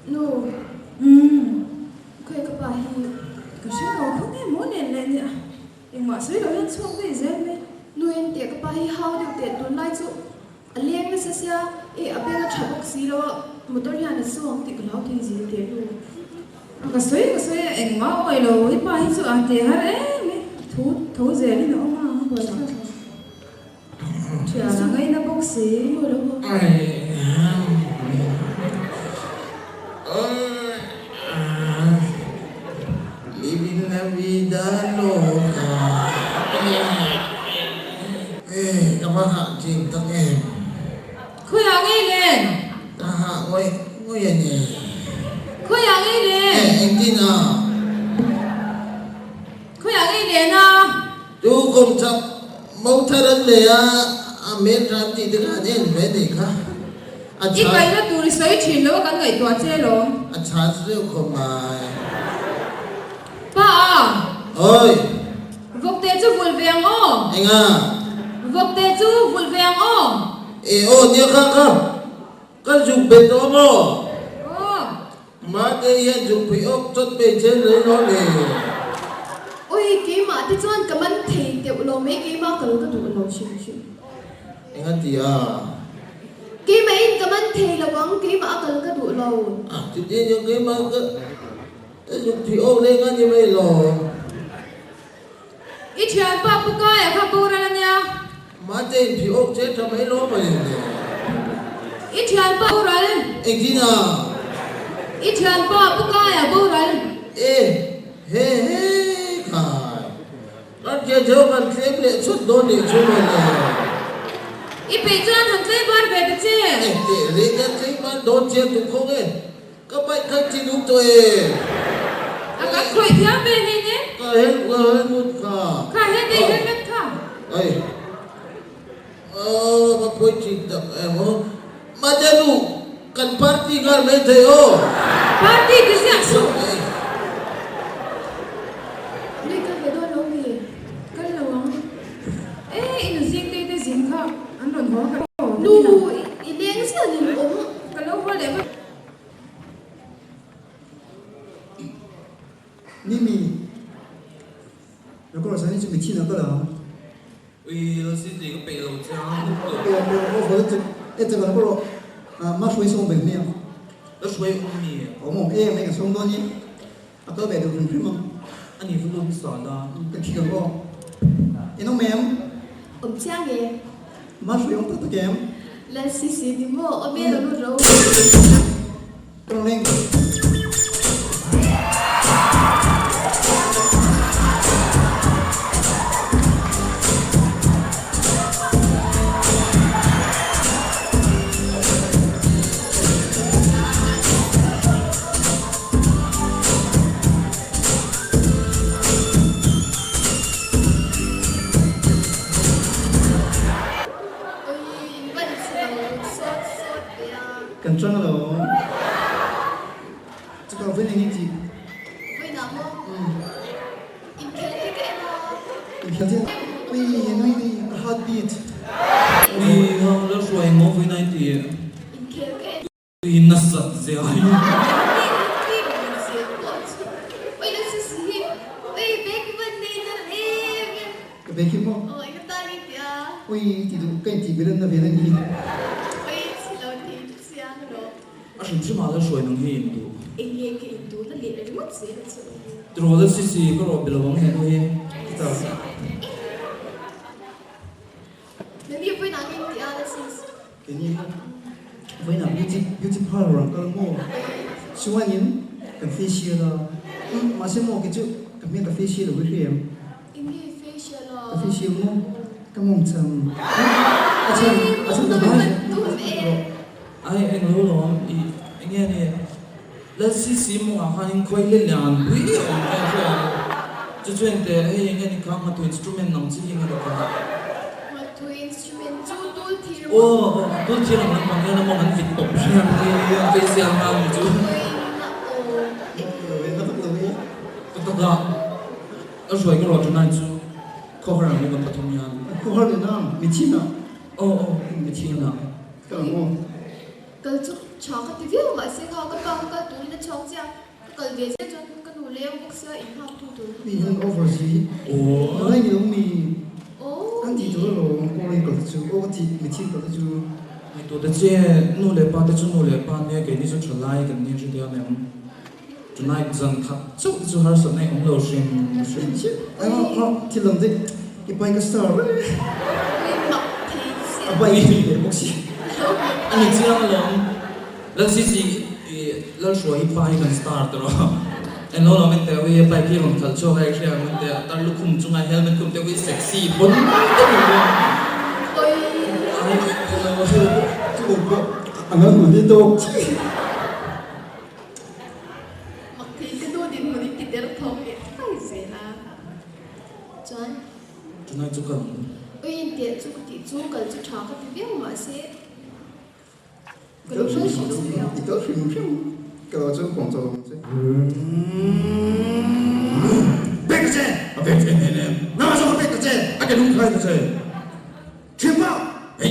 no khơi cái bài cái số nào không nghe muốn nền lên nhỉ em mà suy đoán xuống cái gì vậy nuôi tiệc cái bài hao được tiệc tuần nay chú liên cái sự xia ở bên cái chợ bốc xí đó một tuần này xuống tiệc cái lão thì gì tiệc luôn cái suy em mà ơi rồi cái bài chú ăn tiệc hết đấy thú gì đi nữa mà không có sao chả là ngay nó bốc xí rồi đâu Living la vida loca. Các bác hạ trình các em. Khơi áo ngay lên. Ta hạ ngồi nhỉ. Khơi áo ngay lên. Em tin à? Khơi áo ngay lên à? Chú không chắc mâu thân để miễn làm gì được hả nên về để cả. Ít cái nó tụi sấy chuyện đó cái người toàn chơi rồi. Chả rượu không mà. Ba à. Ơi. Vok tê chú vùi vẹng ô. Anh à. Vok tê chú vùi vẹng ô. Nhớ không? Các dùng bên đó mà. Má tê yên dùng bị ốc chất bên trên lấy nó để. Ôi cái mà tí chọn cái mân thì tiểu lô mấy cái mà cái đủ lô xíu. Anh ăn gì à? Cái mấy cái mân thì là quăng cái mà cái đủ lô. Thì tiên những cái mà dùng thì ốc lên ăn như vậy rồi. Ít chuyện ba bố coi à không bố ra nha. Má tê thì ốc chết cho mấy lỗ mà liền nè. Ít chuyện ba bố ra. Anh tin à? Ít chuyện ba bố coi à bố ra. Hê khải. Nó kia thiếu cần thêm lệ xuất đôn để cho mình nè. Ít bị cho thằng tây ban về được chứ? Để lấy cái tây ban đôn chiên cũng không ấy. Các bạn khách chỉ đúng tôi. Các khởi thiếu bên này nhé. Cả hết một cả. Cả hết đi hết hết cả. Ê. Mà quay trình tập em không? Mà cha đủ cần party gần mấy thầy ô. Party cái gì ạ? Đây cái về đôi lâu gì? Cái lâu không? Ê, nó riêng đây riêng không? Anh đồn hóa cái. Đu, ý liên cái gì là cũng cái lâu quá đẹp. Mimi, rồi con sáng nay chuẩn bị chi nào cơ là? Ui, nó xin gì có bị lột ra. Tôi vừa cái cái là có mà suy xuống bệnh miệng. Nó suy ôm mì. Ở một em mấy cái xuống đó nhỉ? Tôi về được rừng phim không? Anh nhìn phương luôn sỏi đó. Cái gì đó. Em nói mềm. Cha nghe. Mà suy ông tất kém. Là xí thì mua ở bên là nó rồi. Con lên. Cần trăng rồi. Chắc là với anh gì? Với nó không? Im kêu cái em đó. Im kêu chứ. Ui, nói đi, heartbeat. Ui, nó suy ngó với này thì. Im kêu cái em. Ui, nó sạch dễ. Ui, nó xí. Ui, bé cái vấn đề là em. Cái bé kim không? Ôi, cái ta đi kìa. Ui, thì đủ cái chỉ biết là về anh gì. Acho que chamada foi num rindo. Ele é que tudo ali é de muito cedo. Trouxe se que o pelo vão recolher. Que tal? Nếu như với nàng em thì ai là Cái gì không? Với nào beauty parlor có mua. Xung quanh những cái facial là mà xem mua cái chỗ cái miếng cái facial là với em. em như facial là. Cái facial mua cái mông chầm. À chầm được nói. Ai anh lâu rồi anh nghe nè. Là xí mua hàng khơi lên nhàn quý ông cái chuyện. Cho chuyện thế hay anh nghe khám mà tụi instrument nằm chỉ nghe được cả. Mà tụi instrument chú tôi thì. Tôi chỉ là mình bằng nó mong anh vịt bổng sang thì cái xe mang chú. Tất cả ở rồi cái rồi chúng ta chú cover mình còn bắt thông nhau. Cover được nào? Mình chín nào? Mình chín nào? Cái là mua. कल चुप छाका टीवी हो मासे का का काम का तू ने छाक जा कल बेजे जो का नु ले बुक से इन हाथ तू 你很 oversee， 哦，那你有你， ओ 安迪多了，我来搞得出，我自己没去搞得出。 你多的这努力把的就努力把你给你就出来跟你就这样呢，就那一阵他就还是那红楼先是，哎，我听冷的，一般一个 star， वे मक थी से 啊，不一点东西。你这样龙，那其实那说一般一个 start 咯。En lo men te we pa ki ron khal cho ga khia men te tar lu khum chunga helmet kum te we sexy bon te ओए 这个不，俺们母的都， मक थी के दो दिन मुनी की देर थोक के आई से ना जान tonight chu kan ओए इन ते चुक ती चु कल चु छाका टीवी हो मासे 你都是你都是你搞这广州东西。别个这，别别别别，那么说别个这，啊给弄开个这，全包，哎，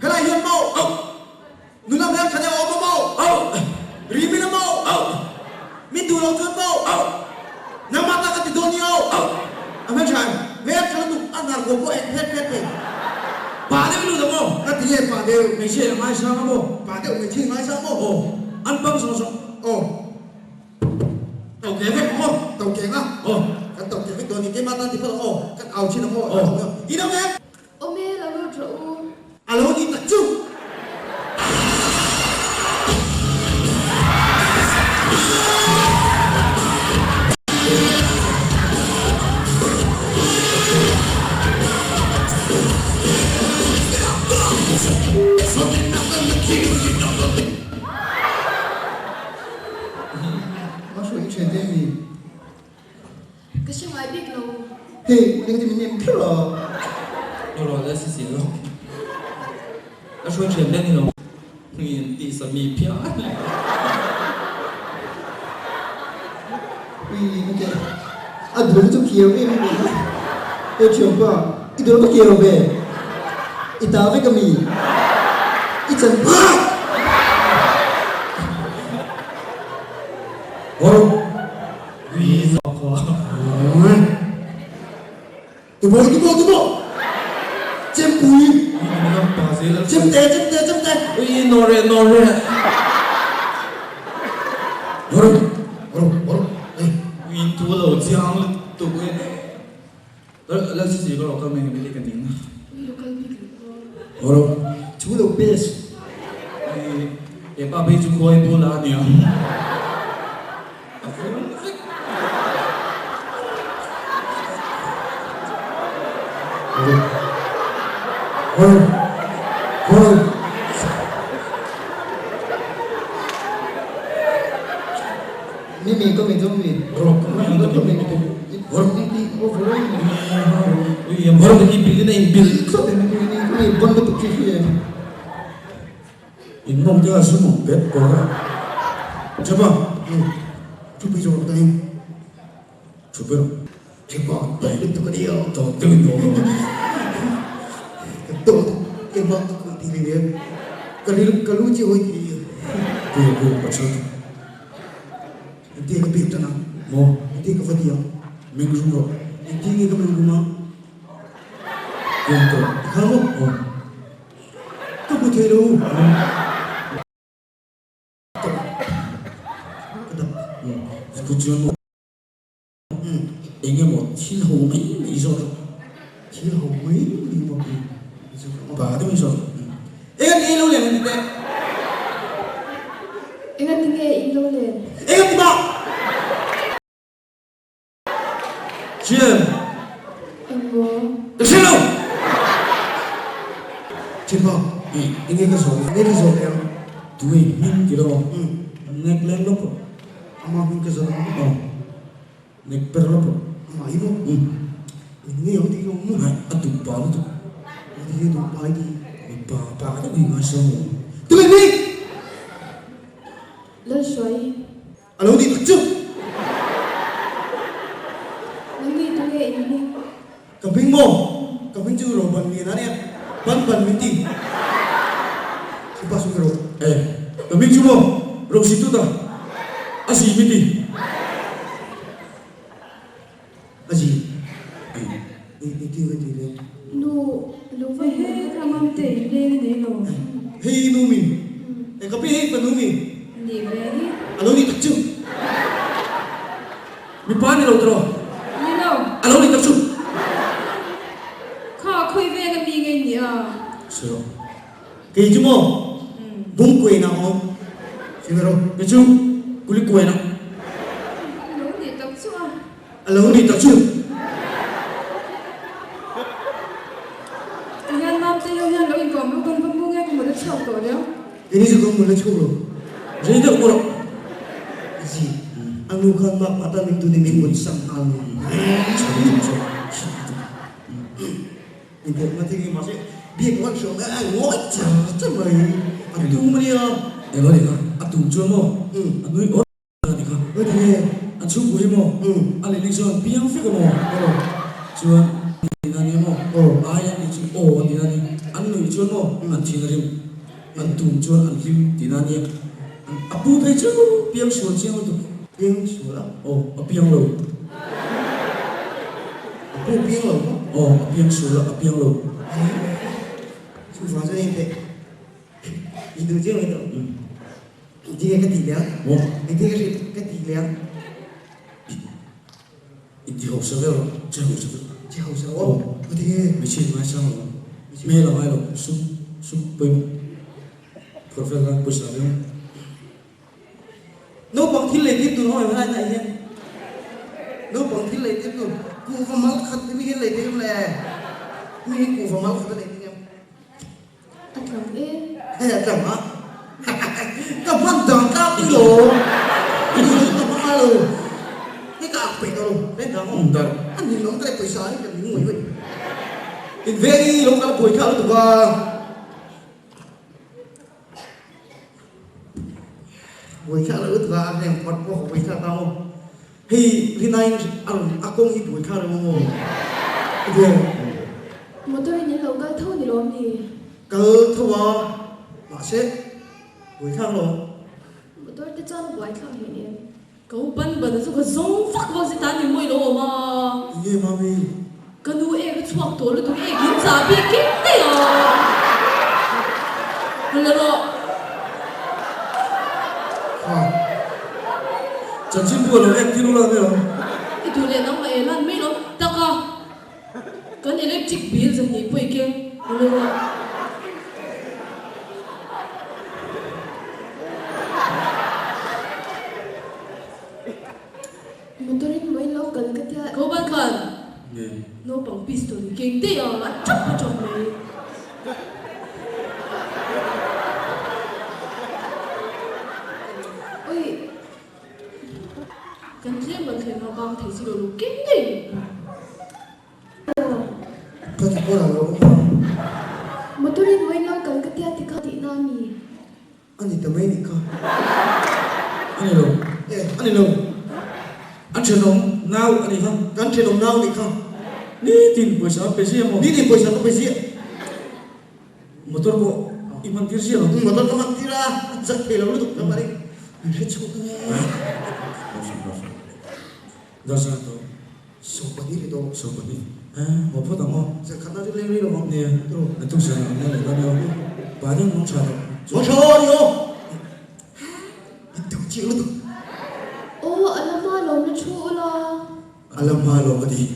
还来烟包，哦，你那边看见我不包，哦，里面的包，哦，民族老尊包，哦，那么大个的多牛，哦，阿没看，没看到安那个不哎呸，把那个路怎么？那底下把的没钱买啥不？把的没钱买啥不？哦，安帮什么说？哦。 tàu kéo với không tàu kéo á cái tàu kéo với tôi thì cái mắt ta thì phải cái áo trên nó đi đâu em ओ मे लो रो alo đi tập trung nó属于全店里， cái xe máy biết lâu 嘿，那个你们票了， lo lo la si si lo la shoi chen den ni lo ni ti sa mi pia 喂，那个，啊，多就票呗，那个，全部，一多都票呗，一打那个米，一整啊， 어 wi zo ko 두보 잼 부위 ni na pa se la 잼대 wi no re 뭐로 wi tu lo jiang tu we la si si lo ka me ni le kan ni वी local भी 뭐로 除了 base， e pa be ju ko e bo la ni 뭐로 你们都没中米，都没中，我你我不会， wi em ho ni bil ni bil 可能你帮不出去。 인놈 내가 술못 뱉고 잡아 주비 좀 다니 주비로 제거 또 그래요 또 뜨고 또 이거 그 뒤에 kalunci hoy ki 그 맞춰 dia ke pitana mo dia ke fadia minggu semua dia ke minggu ma gitu kamu oh tu butero 구지원 이게 뭐 칠호메이 이소 칠호메이 이뭐 이소 받으면서 이거 일로 내는데 ingat tinggal Indo le 이거 봐 지금 Indo 실로 지금 이게 그 소리 내리 소리야 두에 힘 길어 넥lên lúc ama mình cái giờ đó nek perlu ama ibu ini yang di rumah atu baru tu dia tu pai di bapa tu di masa tu ni lên xoay alo di tu nanti tinggal Indo kambing mo kambing tu roban ni nanya ban ban minti siapa suruh kami cuma rong situ dah asih miti Aji, ini tiga tiga. Lu phải hết ramam te lên này rồi. Hei numi, kapi hei panumi. Đi về đi. Alo ni tak cu. mi pani lo tro You know, alo ni tak su kha khơi về cái gì cái nhỉ? sero Kay cuma, bung kue na ho. Siguro. ke chu kulit kue na Lu đi tập chưa? Alo ni tak cu. Yan mam te yan lo in kom lu kom kom nghe kom được chọc rồi đó. Ini juga mula culo. jadi tak murah Aji, anu kan mak mata mintu ni mingun sang anu. Ini mati ni masih dia kawan suami ngoi macam mana? Aduh mana? ego ni ka atu chu mo anui o ni ka Betul. an chu ku mo ali ni so piang fi ko mo chuan ni na ni mo aya ni chu o ni na ni an nui chu mo an thi na rim an tum chu an lim ti na ni apu thai chu piang so chiang tu Piang suara. o a piang lo Apa piang lo? o a piang so la a piang lo Su fasa ini. Itu je itu. Dia ketiga. mo Itu ketiga. idi ho sa velo che ho sa Jauh sawah. Ketiga. mi chi ma sa lo me la mai lo su pe professor pu sa lo Nó bằng thiên lệ tiếp tục nói với anh này nhé. Nó bằng thiên lệ tiếp tục. Cụ phải máu khát thì mới thiên lệ tiếp này. Mới cụ phải máu khát này nhé. Anh làm ê. Hay là chẳng á. Các bạn chẳng cao tí lỗ. Các bạn lỗ. Cái cả quỷ tao lỗ. Đấy đó không? Được. Anh nhìn nó cái quỷ sáng cái những người vậy. Cái về đi lúc đó quỷ khao tụi con. Quỷ khao là ướt ra anh em quật qua quỷ khao tao không? Thì này anh cũng ít quỷ khao đúng không? Được. Một tôi nhìn lâu cái thâu thì lộn gì? Cơ thua mà sẽ quỷ khao rồi. Một tôi cái chân quái khảo hiện em. Cậu bắn bắn rồi có giống phát vào cái tán mùi lỗ mà Nghe mami. cái nu em cái chuột tổ là tụi em kiếm giá bị kiếm đấy à là nó chân chim bùa lo em kilo la me lo cái tụi em nó mà em ăn mấy lắm tao cả cái này lấy chích biến rồi nhỉ quay kia là nó Một tôi đến mấy lâu cần cái thứ. cậu bắn khẩn ye nó bằng pistol kiếm đấy à mà chắc phải chọn mày Ôi, cái gì mà thèm nó bằng thấy gì đồ kiếm đấy Có thể có là đúng không? một tôi đến mấy lâu cần cái thứ thì có thị nam nhỉ? Anh thì tầm mấy nè con. ani lo Ê, ani lo an chen dong nau ani kham gắn trên đồng nào đi không? ni tin pu sa pe si mo Đi đi bây giờ có bây giờ. motor ko iman tir si lo Mà tôi có mặt đi ra. Giật thì là lúc tục làm đi. Mình hết chỗ nghe. da sa to Số có đi thì đâu. so ko ni mo pho ta mo Giờ khăn nó đi lên đi đâu không? ne na tu sa na le da lo ba ni mo cha lo Có số đi không? Tự chịu lúc tục. Ô, anh làm mà lộn nó chua là. Alam malo ka di.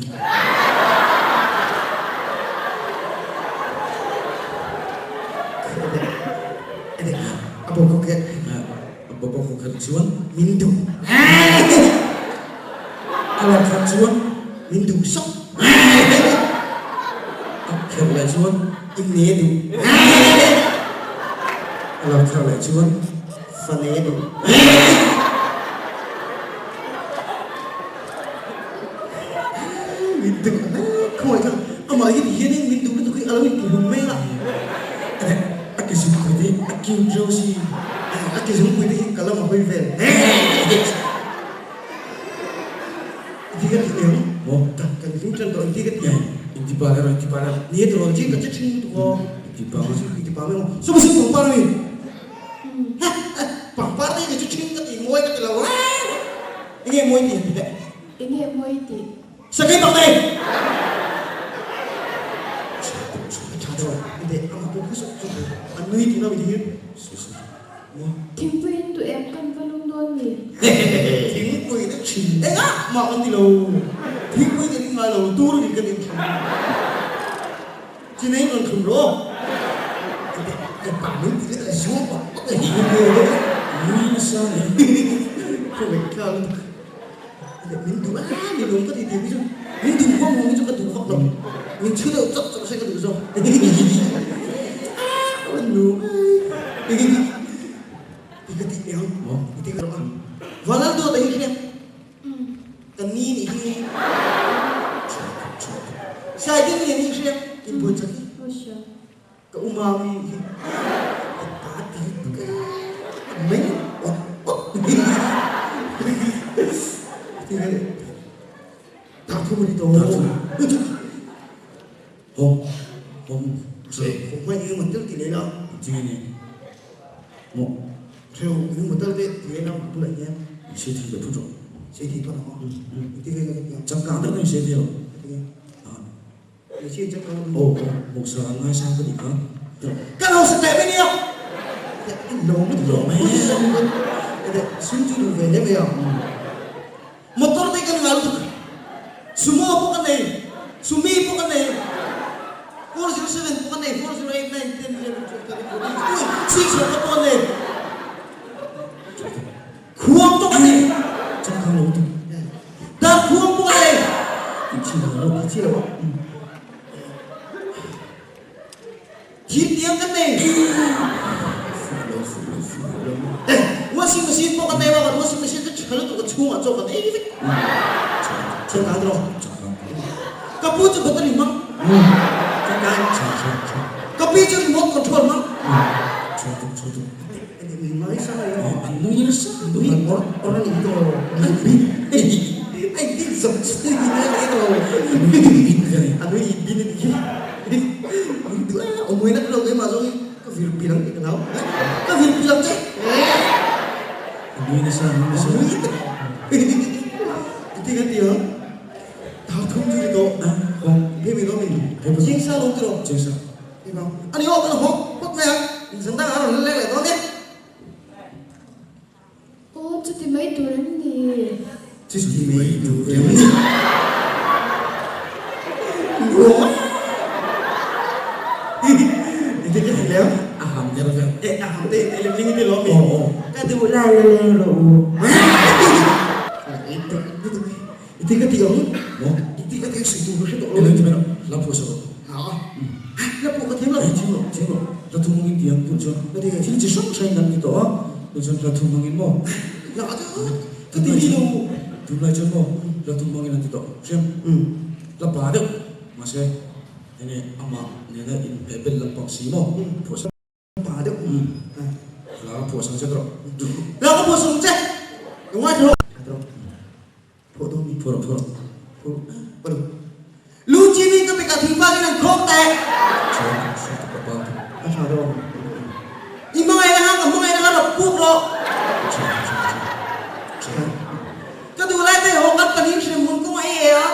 Apa kau ke apa ko ko chuan mindu? ala kha chuan Mindu sok. khel la chuan Ini du. ala kha la chuan Fane du. Mindu. Kau macam ama ini mindu itu kau alami kehumeh lah. akisu ko di akim josi Aku semua ini kalau mau beli tiga tiga. mo Tak kan luncur tu tiga ya tiga. inti para Ni tu orang jika cacing tu kau. inti para Di pameng. Semua semua pameng. nghe môi tiền đấy Ini yang mau itu. sao cái bằng này trả rồi để ăn một cái sốt ăn nuôi thì nó bị thiệt Tim pun tu em kan balung don ni. tiếng quỳ nó chỉ đấy á mà ăn thì lâu tiếng quỳ thì ngoài lâu tu thì cái điểm chỉ nên còn khủng lồ cái bản lĩnh thì rất là xấu quá cái gì nhiều đấy Như sao nhỉ? không phải cao để mình đủ mình đúng có thể tìm chứ mình đủ không mình cho cái đủ không đồng mình chưa được chấp sẽ có đủ rồi đủ thì cái gì đéo thì cái đó và nó tôi thấy cái cần ni thì sai cái gì đi xem thì buồn chắc Masya. cái umami mình thì cái tao không đi đâu Không, không, không may nhưng mà tức thì đấy đâu chị này, một theo nhưng mà tức đấy thì đấy đâu tôi lại nhé sẽ thì được rồi, sẽ thì tôi nó thì cái chắc cả đó này sẽ điều, cái chuyện chắc không một giờ ngay sang cái gì khác, các ông sẽ chạy bên nhau lố mẹ xuống chú đủ về đấy bây giờ một tôi thấy cái nào sumo po cái này sumi po cái này 407 po cái này 408 9 10 11 12 6 po cái này khuông po cái này chắc cả lâu thôi, ta khuông po cái này chị là chín tiếng cái này washing machine po cái này mà washing machine cái chở nó cái chuông ở chỗ cái này chưa nào đâu kapu cho betul lima kapi cho remote control mah ini mai sama ya anu ini sah, ini orang itu I think something itu anu ibin ini itu omongin nak kalau dia masuk ke film bilang dia kenal ke film bilang cek anu ini sah, itu kan dia tahu không chứ đó không, thế mình nói mình chính xác luôn chứ chính xác, thì bảo anh đi hộp cái hộp hộp mẹ mình dẫn ta ở lên lại đó nhé Oh, tu ti mai tu ni. chứ gì mấy điều đấy ngủ thì cái gì léo aham dia macam, không đây đây là linh cái lỗ mình cái từ lại rồi itu cái tiếng itu cái tiếng sử dụng cái độ ini cuma lampu sahaja, hả nó bộ cái tiếng là cuma, ratu mungkin dia pun cuma, jadi sini cisok saya nak itu tujuan ratu mungkin mau, là chứ cái tiếng gì đâu jumlah je mau, ratu mungkin nanti tu, siapa, lepas ada, masih ini ama nila in pebel lepas si mau, puasa, bà được kalau puasa saja terus, là có bổ sung chắc ngoài thôi phổ thông mình pura bắt đầu lưu chi đi tôi bị cả thím ba cái này khóc tệ satu kapal, anh sao đâu đi mai là hang ở mai là đập buộc rồi cái tụi lại đây họ bắt tao đi xem muốn có ai à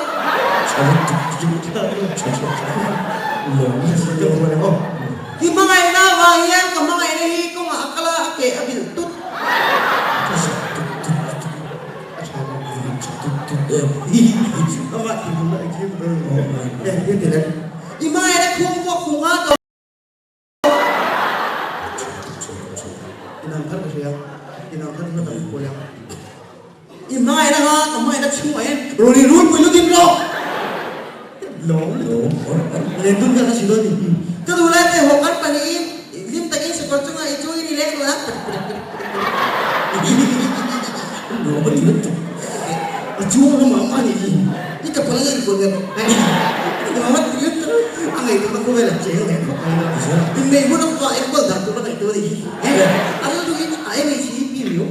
đi mai là vào hiện cầm mai này có mà akala kệ ở bên tút ông bạn thì cũng lại kiếm đây cái gì đấy đi mai đã không có khung á rồi đi làm thân cái gì à đi làm thân nó tập của nhau đi mai đã ha tầm mai đã chung ấy rồi đi rút quên nó tìm lo lên tung ra nó chỉ thôi cái đồ lên thì họ cắt phải đi lim tay cái sự quan trọng là chui đi lên rồi á chúa nó mà ăn gì cái cặp nó lên của người mà mất tuyết ăn này nó không phải là chế này không phải là nhưng mình muốn nó gọi em có đặt nó này tôi gì ăn nó đi em ấy chỉ bị miếu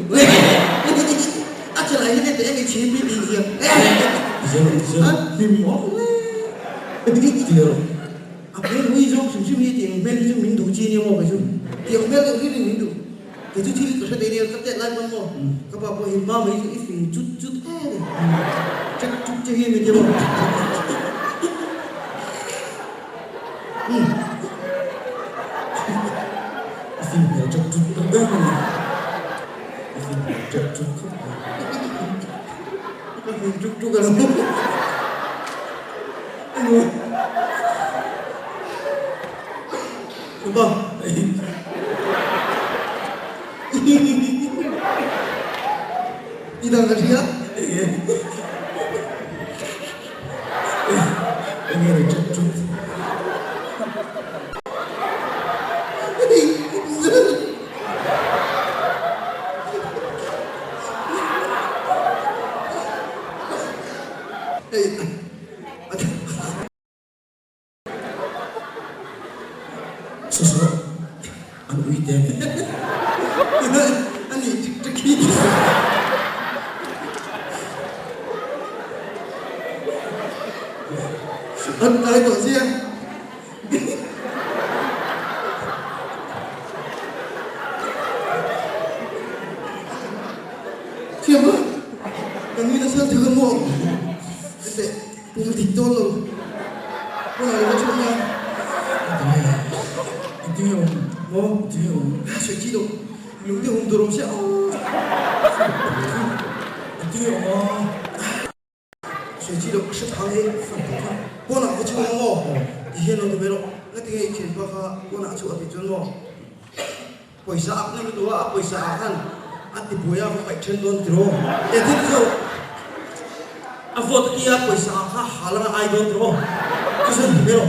ăn trở lại thế em ấy chỉ bị gì tìm món à bên nuôi giống chúng mình tiền bên chúng mình đủ chi nhiều mà phải chúng tiền bên cái mình đủ tiền cái chút thi cái đây đi các tệ lại con mò các bạn có hình bao mấy cái phì chút thế này chắc chút chơi mình chưa không phim này chắc chút không biết này phim này chắc chút không cái phim chút cái đâu đúng không đi đâu cái gì á anh nghe được chút Susu, anu item. Ani tricky. Anh ai tổ riêng. Thiêm á, anh nghĩ là sao thương mộ. Để cùng thịt tôn rồi. Có là nó chung nhau. Itu yang, Mau itu yang. sợi chi đâu. Lúc tiêu hùng đồ sẽ Itu yang. sợi chi đâu sẽ thắng hết. Có nào có chung nhau. Thì hiện nó tụi nó cái tiếng chuyện bao ha. Có nào chịu thì chân mò. Paysa áp này cái đó paysa akan. Ati boya phải chân don tro. Để thích không. Avot kia paysa ha halang ai don tro. Cái gì tụi nó.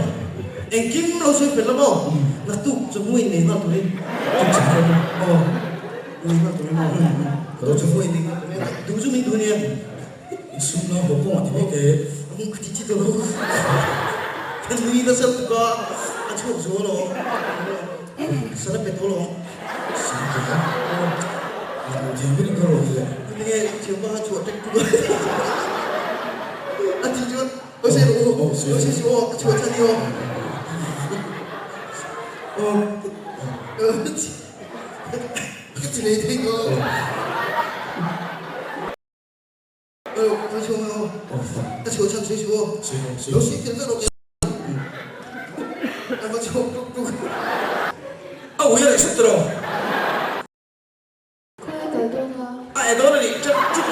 Anh kim nó sẽ phải làm không? Là tụ cho mũi này nó tụi mũi nó tụi nó kalau cho mũi này tụi chúng mình tụi này Isu na bopong ati beke. không chỉ chỉ tụi cái mũi nó sẽ tụi anh chụp số nó sẽ là bệt thôi nó Sini kan. Jangan beri kau je. cái chiều qua chuột trách tụi anh chỉ chuột ôi xe đồ ôi xe chuột chuột sao đi chỉ lấy thế thôi nói chung là ta chúa chân chúa nó sĩ kiến rất là em nói chung Oh, ya itu terus. Kau ada dong ha? Ah, itu ni cak cak.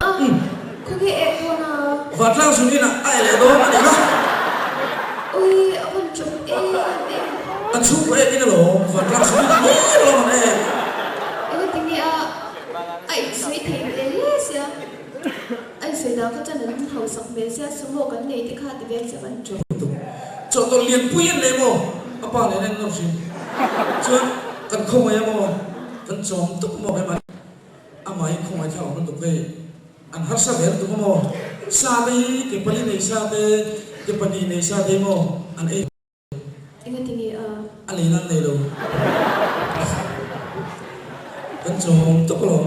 Kau ke ekor na? Vatlang suni na. Ah, itu mana ni? Oi, apa cuma Acu ini loh. Vatlang suni na. Ini loh mana? Aku tinggi ai suy thì sih. Ai suy dah kerja dengan hal sak biasa semua kan ni dekat di biasa bantu. Contoh lian puyen ni mo. Apa ni nak sih? Cuman kan kau ya mo. Kan contoh mo memang. Amai kau aja orang tu ke. An harsa ber tu mo. Sabi ke pali ni sabi ke pani ni sabi mo. An Aku tinggi alinan ni lo. Kan contoh lo.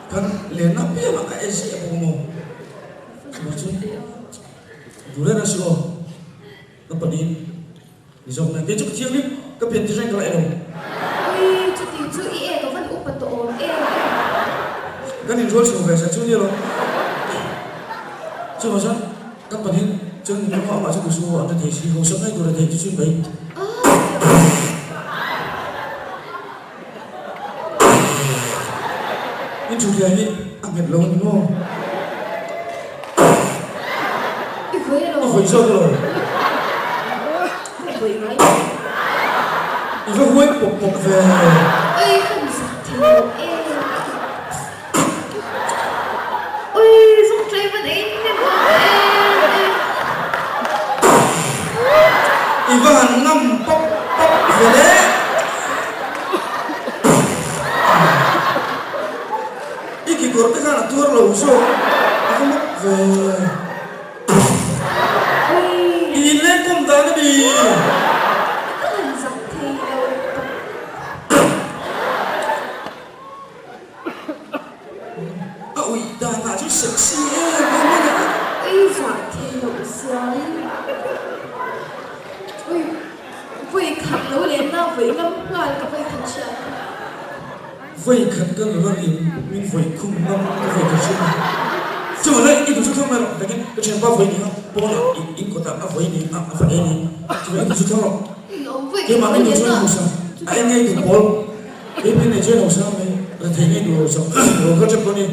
Kan lian apa ya mak esi apa mo. Macam dulu na sih lo. Nampak ni. Di sana dia cakap siang ni kepian tu saya kalau elok. Oi, tu kau kan upat tu Kan ini jual semua biasa tu dia lo. Cuma macam kan paling jangan ni orang macam tu semua ada tesi, kau sampai kau ada tesi tu baik. Ini juga ni angkat lawan tu. Ikut Ini lo. kau isap lo. Ikut ngay. Ini kau buat pok fe. Oi, không sạch thì Oi, xong chơi vẫn in em. Ivan ngam pok fe le. Iki kau tu kan atur lo usul. Aku nak fe. Oi, Ini kum dah ni. không sạch thì đâu. Ui, dah nak tu seksi. Oi, sạch thì đâu sao. Oi, vui khắp lũ liền nào với ngâm ngài cái phải thật sự vậy khẩn cần là mình vậy không nằm vậy cái chuyện chứ mà lại ít chút thôi mà rồi cái chuyện bao vậy nhá bao là ít có tạm vậy đi phải đi chứ mà ít chút thôi nó vậy nhưng mà mình chơi hồ sao anh nghe được bol cái bên này chơi hồ sao này là thấy nghe được hồ sao rồi có chấp con đi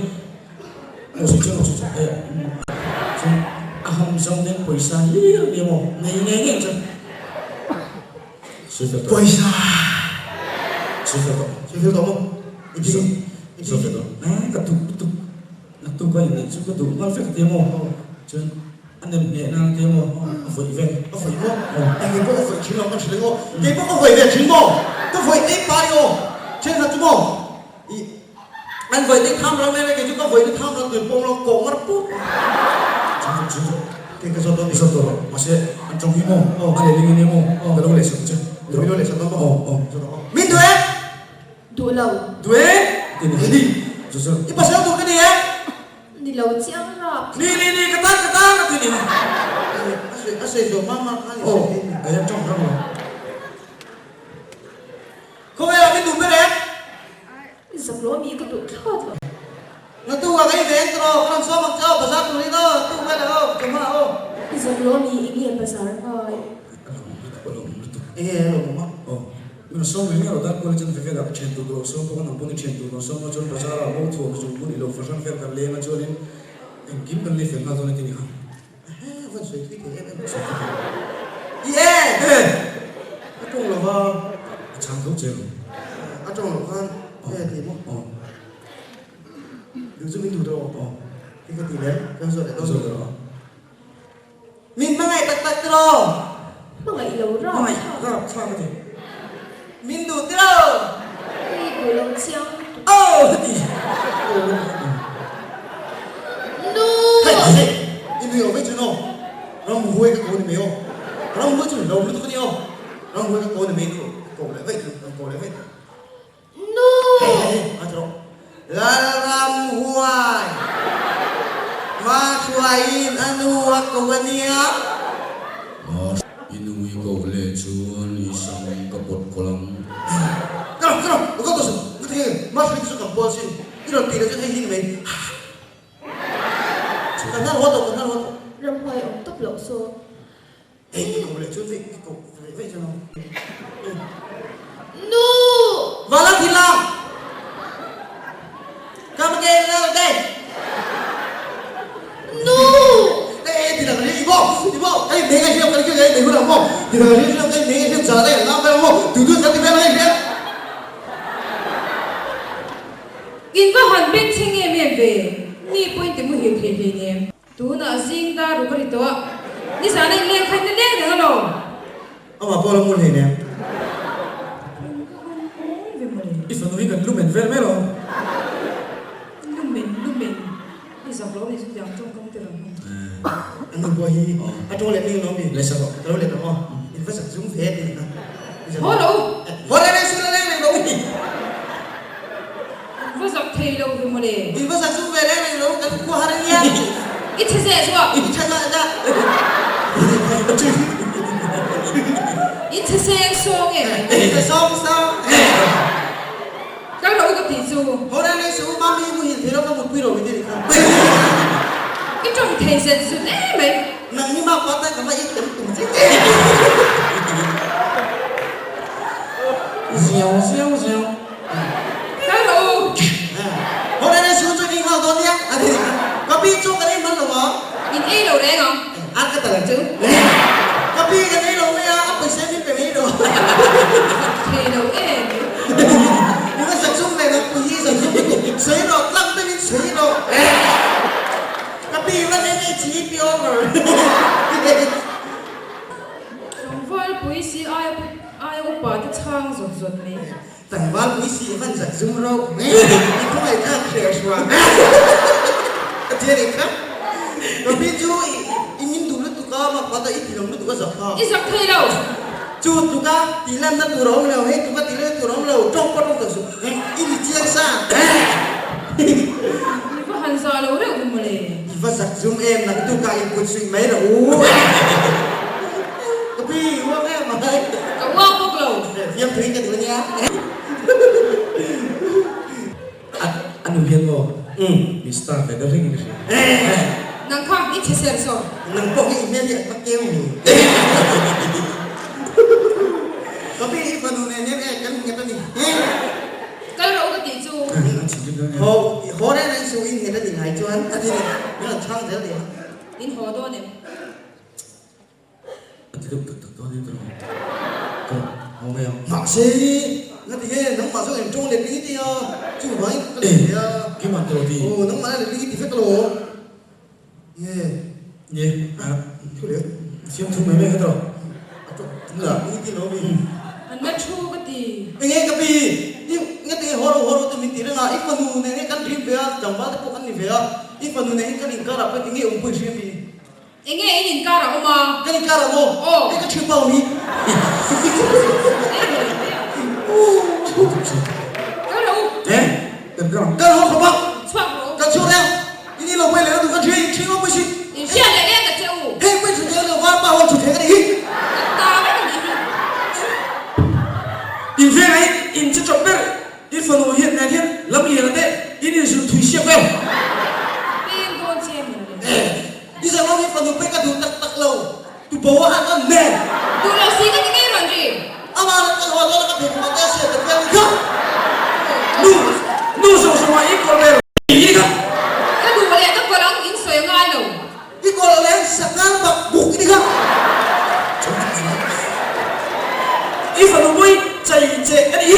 hồ sao chơi hồ sao không xong đến quay xa đi mà nghe nghe chứ quay xa chơi phép đó không Iso fedo. Katu kau ini suka tu mal fek temo. Jen anem ne na temo. Foi ve. Foi mo. Anh ấy có phải chính là con chính ngô. Cái bác có phải về chính ngô. Tôi phải đi bao nhiêu. Trên là chúng ngô. Anh phải đi thăm rồi mấy cái chúng ta phải đi thăm rồi từ bông nó cổ mất bút. Cái số đó Iso tu. Masih ancong himo. Ada lagi nemo. Kalau boleh saja. Rồi nó lại sao đó. Oh. Min tuh eh. đủ lâu Tuh eh. Ini di. Susu. Ipas saya tuh cái gì eh. đi lâu chiang rap Ni kata ini. Asal itu mama kan. Oh, ayam trong kamu. Kau yang min tuh bereh. giặc lúa mì cái tụi thớt rồi Nó tu vào cái gì đó, con số mặc cho, bà sát tụi nó tu cái đó, chúng nó không? giặc lúa mì ý nghĩa bà sáng rồi Oh. Mình sống với nhau đã quên chân phải gặp chuyện tụi đồ sống có nằm bún chuyện tụi nó sống nó chôn bazar là mâu thuẫn chúng bún ilo fashion fair cả lên nó cho nên em kiếm cần lên phải nào cho nên thì không. Vẫn suy nghĩ thì em yeah, ở trong là vợ, Chẳng tốt chưa? ở trong là con, cái gì mà, đừng giúp mình đủ đồ, cái gì đấy, cái rồi để đâu Rồi rồi, đó. mình mang ngày tắc rồi, mà ngày lâu rồi Mày ra sao cái gì? mình đủ rồi, đi đủ lâu chiang oh, no hey, ini ở bên chỗ nào, nó mua cái cô này mấy không, nó mua chỗ nào nó có nhiều, nó mua cái cô này mấy cô lại vậy, no hey, ở chỗ, la ram huai, ma suain anu akawania. Inui kau le chuan isang kapot kolam. Kalau, kau tahu sih, kau tengok, mas lagi suka bosin, itu nanti dia jadi ini main. Kenal waktu. râm hoài ông tóc lộ xô Kau boleh cuci, kau boleh macam mana? no Walau hilang, kamu kena deh. no Tidak ada ibu, mereka siap kali itu jadi ibu apa? Tidak ada siap kali mereka siap jalan, nama apa? Duduk satu kali dia. in va han bek cheng em em ve ni point te mu hi the the ne tu na jing da ru kari to ni sa nei le khan ne ne lo Apa pola mulai ni? ve mo le If nó hiện lúc mình về mấy rồi. lu men ni sa lo ni su yang trong công te lo Anu buahi, atau lihat ni nabi. Lấy sao? Kalau lihat oh, investasi zoom fair ni. ho lo Boleh ni sudah ni nabi. va zak thei lo ve mo le Investasi zoom fair ni nabi. Kalau kau hari ni, it se se so ini cakap ada. it se se so nge Ini song. ka lo ka ti su Orang ni semua mami ibu ini tidak kamu piro begini kan? cái trong thầy se su ne me Nang ni mak patah kamu itu tu. Xiao. ka lo Orang ni semua ni kau tahu dia, ada ni. Tapi cok ni mana lo? in e lo le ngom Aku tak tahu. Tapi kan ni lo ni apa sih ni pemir lo? thầy lo e Ini satu mereka punya satu. Saya lo, lampu ni saya lo. Tapi mana ni cip over. trong vai bui si ai o pa te chang zot zot me Tanggal puisi kan satu zoom lo. Itu mereka crash wah. Jadi kan? Tapi tu ingin dulu tu kau mak pada itu dulu tu kau zakar. i zak thei lo Chú tu ka tilan na turong lo he tu ka tilan turong lo trong pa trong tu ini chiang sa ni va han sa lo re mo le iva sak zoom em na tu ka in kut sui mai ro tapi wa em ma hai ka wa bok lo yam thuy cái thứ nhá anh đừng hiền vô Mr. phải đỡ hình cái nang kham ít sẽ so nâng bốc cái email điện bắt kêu mình tapi phần này nhé cái người ta đi cái đâu có tỷ chu họ đây này số in người ta đi ngay cho anh thì nó là thang thế đấy in hồ đô này thực đó nên rồi không nghe không mà gì nó thì cái nó mà số em trung lên lý thì chứ không phải cái mặt đầu thì nó mà lên lý thì phải lộ nhé cái đấy xem chung mấy hết rồi đúng là lý thì nó bị anh mất chu cái gì nghe cái gì nhưng nghe tiếng hồ đồ thì mình tiếng là ít phần này cái dream về chẳng phải cái ăn về ít phần này cái linh cara cái nghe ông quên xem gì anh nghe anh nhìn cara mà cái linh cara mo cái chữ bao đi cái đâu đấy đừng có cái hồ không bao xoạc đâu cái chỗ nào ini lo quên lại nó cái chuyện không phải in xe lại đen cái châu hey quên chuyện đó là bao bao chuyện cái gì ta cái gì in phía này in chất trọng đấy in phần hồ hiện này hiện lắm gì là thế in sự thủy xếp vào bên con xem này bây giờ nó phần nó cái thứ tắc lâu tu bawa akan nen tu lo sih kan ini mandri ama cái hồ đó là cái việc mà ta sẽ được cái gì nu so so mai ko le ini ka cái đủ lại các con in soi ngay đâu cái con lên sakal bak buk ini kan in phần hồ mới chạy chạy cái gì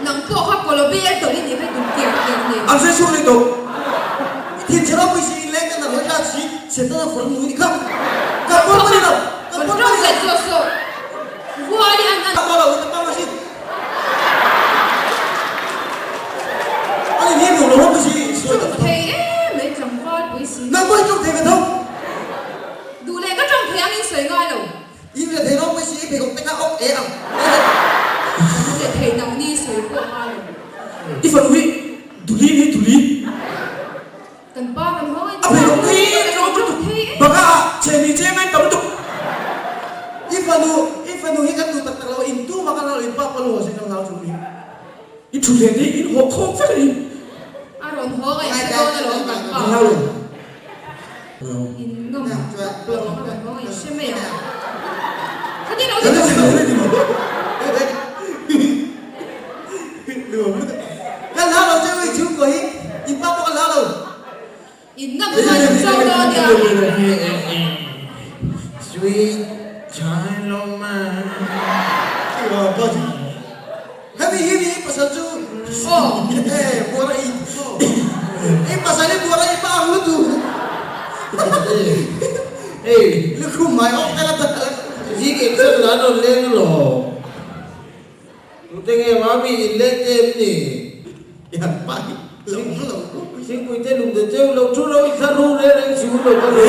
nang po khắp con lo bây giờ tôi đi phải đúng kiểu này anh sẽ xuống lên đâu thì chỉ nó bị gì lên cái nào nó ra chỉ sẽ nó phần mũi không cái con gì đâu cái con con trong gì cái so so vua đi ăn cái con đâu cái con gì anh nhìn đủ nó cái gì rồi thấy mấy chồng con quý sĩ nó mới trong thể cái thông đủ lại các trong thấy ăn in soi ngay đâu in là thể nó mới sĩ thì cũng cái ốc ế à để thấy nằm đi soi của hai in phần huy tuli cần ba cần hỏi à phải không đi nó chút bác à chơi đi chơi mấy tấm tục Ifanu hikan tu tak terlalu intu maka lalu impa perlu sih kalau cumi. in chủ đề đi in hồ không phải đi Aron ho cái sẽ có là lo cần ba Lalu. in ngâm lo Aron ho cái sẽ mày à cái gì đâu cái gì Lừa mất. Kan lalu cewek cium kau hi. Impa bukan lalu. in ngâm cái gì sâu đó đi sweet child of mine Ya, kau sih. Kami ini pasal tu. oh Buara ini. Pasalnya buara ini apa lu tu? Lu kumai ok kalau tak. Gì cái chân lá nó lên lò, lúc thế nghe má bị lên thêm nè, Ya, pak. Lu. xin quý tên lùng từ treo lâu chút lâu ít ru lên anh chú đâu có được.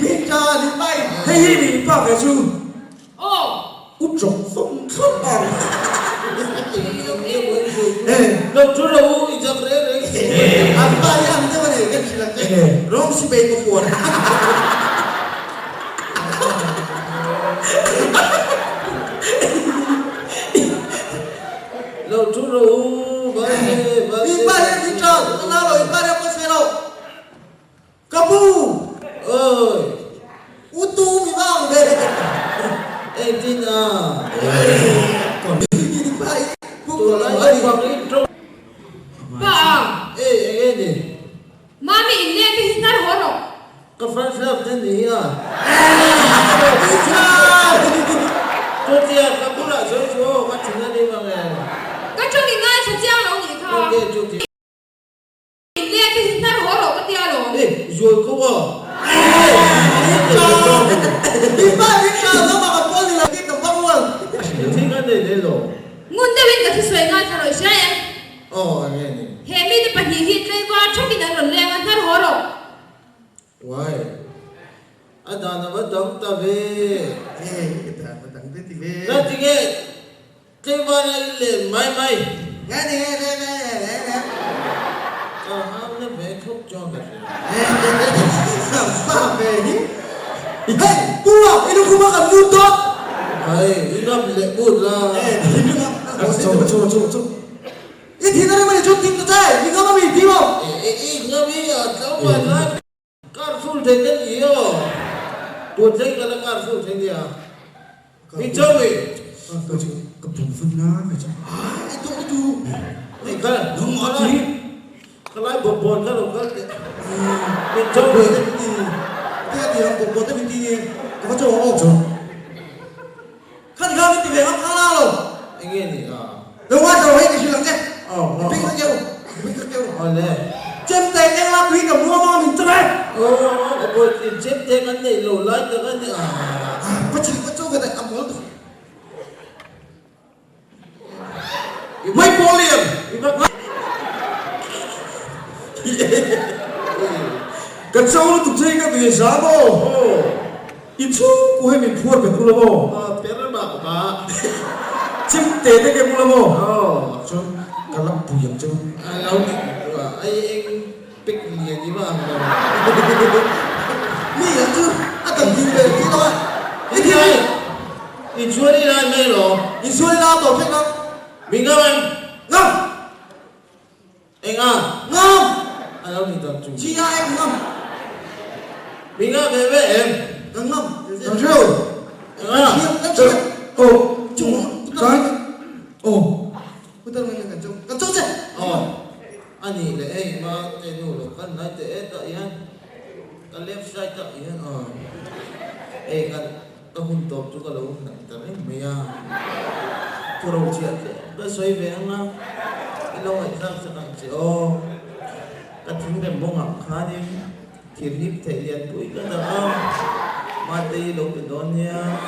Minta dibai. hay hi đi ba cái chú oh út trống phong khóc à Lâu chút lâu ít chắc đấy. Apa yang tu ni? Kan silakan. Rong si baik tu pun. Lâu chút lâu Iba yang minta. Kenapa iba yang pasal? Kamu. ơi, Utu memang deh. em tin à, Ini baik. tôi lại không bằng ít trông. ba Ê, anh nè, mami in lên cái hintar ho rồi có phát sắp thế gì à? Tôi tiền các bố lại dối chúa, bắt chúng ta đi vào này. cái trong cái ngay sẽ treo nó gì Ok, không chú tiền. in lên cái hintar ho rồi cái tia rồi Ê, rồi không à? Iba minta sama apa ni lagi tempat luar. Thích cái này lên rồi. ngun đây bên cái soi ngay thay rồi sẽ em Ồ, anh nghe nè. hệ mi thì bật hít lấy qua trong cái này rồi lên ăn thay ho rồi Uai, anh ta nó vẫn đóng ta về. Kita petang tu tiba. Nó chỉ nghe, cái vào này lên mày mày. Ni. Ham nó về thuốc cho cả. Sampai ni. Hei, buah, ini aku makan lutut. ai inam le bút ra 저. 이 대단한 저 팀도 잘. 이거 뭐 이거. ngami cháu mà nóicar sul thế cái gì đó tuột dây cái là car sul thế gì à mình chơi mình 그 지금 그 분분나 그죠? 아, 이거. thì cái 너무 멋지. cái lái bột bột cái đồ cái mình 저 chơi 왜? mình 뭐 때문에 그거 좀. 칸이 가면 되게 하나로. anh nghe gì à 너 와서 왜 이렇게 싫은데? ờ 빙크게로. nè 잼 때문에 우리가 뭐뭐 민트래. bột thì chết thế cái này lổ lái cái này à 아, 그치 그쪽에 다 아무것도. 마이 볼리엄. 그 서울 독재가 되게 사고. 이쪽 고해민 부활 베풀어보. 배를 bạc bà 지금 대대게 불러보. ờ 좀 갈라 부영 좀. lâu thì anh pick liền gì mà 니 연주 아까 니왜 기도가 cái gì thì chúa đi ra mê rồi 이 소리 나도 생각 mình gặp anh 남! anh à 남! anh đâu thì tập trung 지하에 남! mình gặp về với em 남! 잠시요! anh à 좀 어. 그다음에 약간 좀 깜짝이야. anh nhìn để em mà cái nụ là con nói để tại anh cái left side tại anh em cái tôi không tốt chú cái lâu nặng tại em mày à tôi đâu chuyện tôi xoay về anh á cái lâu ngày sao sẽ nặng chị cái thứ này mong học khá đi thì hip thể hiện tuổi cái đó mà đi lâu cái đó nha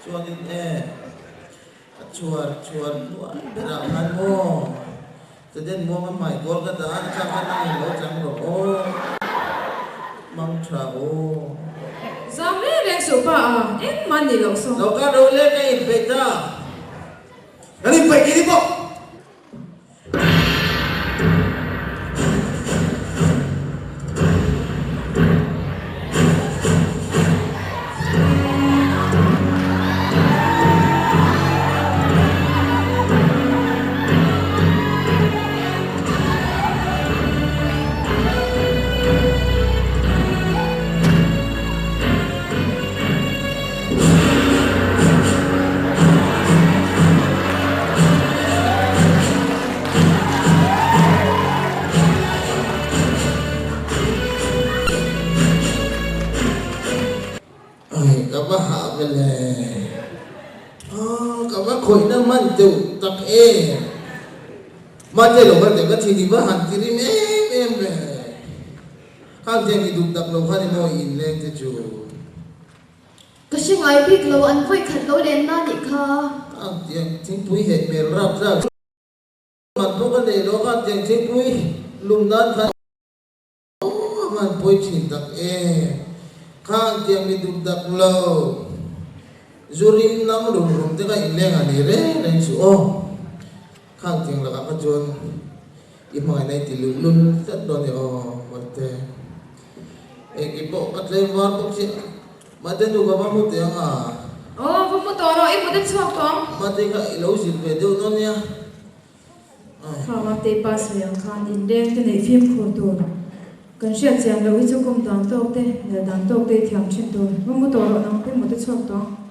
cho nên nè chuột nuôi để làm ăn mua cho nên mua cái mày có cái đó chắc cái này nó chẳng được mong trào Zamre reng sopa em mani lok so. đâu có đâu lên cái bệt đó 아니 빨리 이리 봐. các bác hạ về lề các bác khối nó mang tiểu tắc mà chơi lộc cái cái gì mà hẳn chỉ đi em về hàng tiền thì đụng tắc lộc hay mua in lên thế chú Kasi ngay big lo an voi khat lo den na ni kha. hàng tiền chính quý hệ mềm rạp ra mặt có cái này đó hàng tiền chính quý lùm nát khai mặt bôi chỉ tắc hàng tiền thì đụng tắc lâu Zurim nam rum te ka ilenga ni re ren su khang ting la ka jon I mai nei ti lun tat do ni mate ki po ka tle war po chi ma te nu ka ba mu te Vô mu to rồi em mo te chuak tong. ma te ka I lo sil ve de no nia Kha ma te pas ve khan in deng te nei phim kho to. Kan sia chang lo hi chu kom dang tok te, ne dang tok te thiam chin to. Vô mu to rồi nang te mo te chuak tong.